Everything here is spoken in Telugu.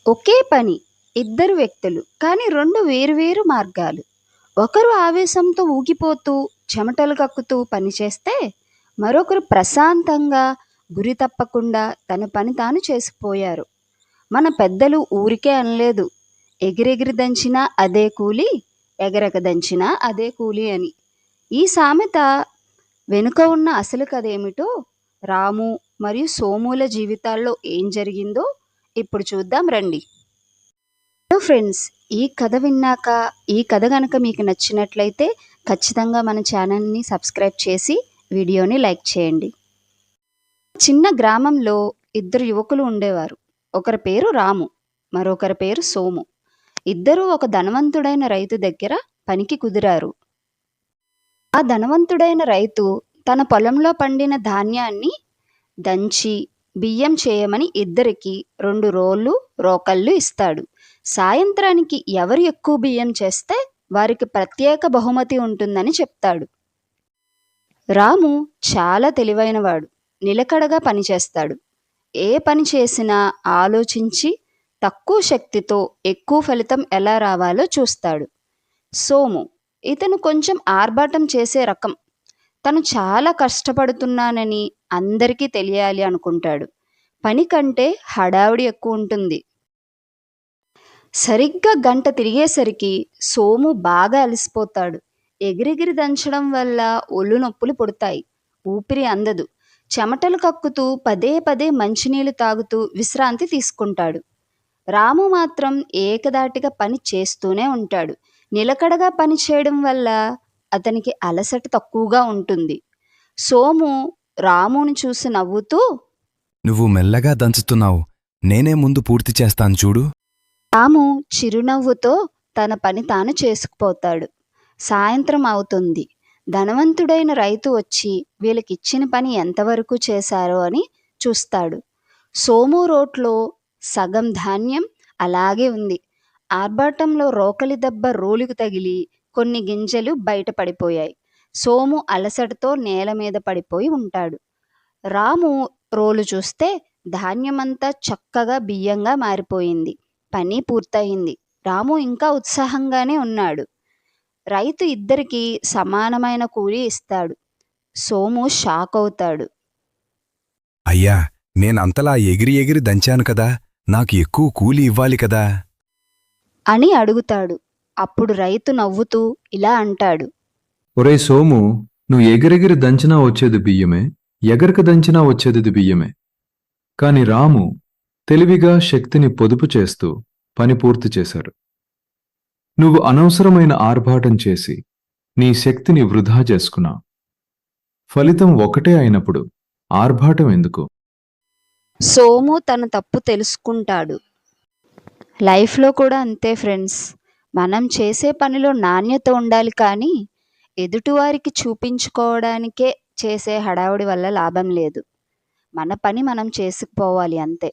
ఒకే పని, ఇద్దరు వ్యక్తులు, కానీ 2 వేరువేరు మార్గాలు. ఒకరు ఆవేశంతో ఊగిపోతూ, చెమటలు కక్కుతూ పనిచేస్తే, మరొకరు ప్రశాంతంగా, గురి తప్పకుండా తన పని తాను చేసుకుపోయారు. మన పెద్దలు ఊరికే అనలేదు, ఎగిరెగిరి దంచినా అదే కూలి, ఎగరక దంచినా అదే కూలి అని. ఈ సామెత వెనుక ఉన్న అసలు కథేమిటో, రాము మరియు సోముల జీవితాల్లో ఏం జరిగిందో ఇప్పుడు చూద్దాం రండి. హలో ఫ్రెండ్స్, ఈ కథ గనక మీకు నచ్చినట్లయితే ఖచ్చితంగా మన ఛానల్ని సబ్స్క్రైబ్ చేసి వీడియోని లైక్ చేయండి. చిన్న గ్రామంలో ఇద్దరు యువకులు ఉండేవారు. ఒకరి పేరు రాము, మరొకరి పేరు సోము. ఇద్దరూ ఒక ధనవంతుడైన రైతు దగ్గర పనికి కుదిరారు. ఆ ధనవంతుడైన రైతు తన పొలంలో పండిన ధాన్యాన్ని దంచి బియ్యం చేయమని ఇద్దరికి 2 రోకళ్ళు ఇస్తాడు. సాయంత్రానికి ఎవరు ఎక్కువ బియ్యం చేస్తే వారికి ప్రత్యేక బహుమతి ఉంటుందని చెప్తాడు. రాము చాలా తెలివైనవాడు, నిలకడగా పనిచేస్తాడు. ఏ పని చేసినా ఆలోచించి తక్కువ శక్తితో ఎక్కువ ఫలితం ఎలా రావాలో చూస్తాడు. సోము, ఇతను కొంచెం ఆర్భాటం చేసే రకం. తను చాలా కష్టపడుతున్నానని అందరికీ తెలియాలి అనుకుంటాడు. పని కంటే హడావుడి ఎక్కువ ఉంటుంది. సరిగ్గా గంట తిరిగేసరికి సోము బాగా అలసిపోతాడు. ఎగిరెగిరి దంచడం వల్ల ఒళ్ళు నొప్పులు పుడతాయి. ఊపిరి అందదు. చెమటలు కక్కుతూ పదే పదే మంచినీళ్లు తాగుతూ విశ్రాంతి తీసుకుంటాడు. రాము మాత్రం ఏకదాటిగా పని చేస్తూనే ఉంటాడు. నిలకడగా పని చేయడం వల్ల అతనికి అలసట తక్కువగా ఉంటుంది. సోము రాముని చూసి నవ్వుతూ, నువ్వు మెల్లగా దంచుతున్నావు, నేనే ముందు పూర్తి చేస్తాను చూడు. రాము చిరునవ్వుతో తన పని తాను చేసుకుపోతాడు. సాయంత్రం అవుతుంది. ధనవంతుడైన రైతు వచ్చి వీళ్ళకిచ్చిన పని ఎంతవరకు చేశారో అని చూస్తాడు. సోము రోట్లో సగం ధాన్యం అలాగే ఉంది. ఆర్భాటంలో రోకలి దెబ్బ రోలుకు తగిలి కొన్ని గింజలు బయట పడిపోయాయి. సోము అలసటతో నేల మీద పడిపోయి ఉంటాడు. రాము రోలు చూస్తే ధాన్యమంతా చక్కగా బియ్యంగా మారిపోయింది. పని పూర్తయింది. రాము ఇంకా ఉత్సాహంగానే ఉన్నాడు. రైతు ఇద్దరికీ సమానమైన కూలి ఇస్తాడు. సోము షాక్ అవుతాడు. అయ్యా, నేనంతలా ఎగిరి ఎగిరి దంచాను కదా, నాకు ఎక్కువ కూలి ఇవ్వాలి కదా. అని అడుగుతాడు. అప్పుడు రైతు నవ్వుతూ ఇలా అంటాడు. ఒరే సోము, నువ్వు ఎగిరెగిరి దంచినా వచ్చేది బియ్యమే, ఎగరక దంచినా వచ్చేది బియ్యమే. కాని రాము తెలివిగా శక్తిని పొదుపు చేస్తూ పని పూర్తి చేశాడు. నువ్వు అనవసరమైన ఆర్భాటం చేసి నీ శక్తిని వృధా చేసుకున్నావు. ఫలితం ఒకటే అయినప్పుడు ఆర్భాటం ఎందుకు? సోము తన తప్పు తెలుసుకుంటాడు. లైఫ్లో కూడా అంతే ఫ్రెండ్స్. మనం చేసే పనిలో నాణ్యత ఉండాలి, కానీ ఎదుటివారికి చూపించుకోవడానికే చేసే హడావుడి వల్ల లాభం లేదు. మన పని మనం చేసుకుపోవాలి అంతే.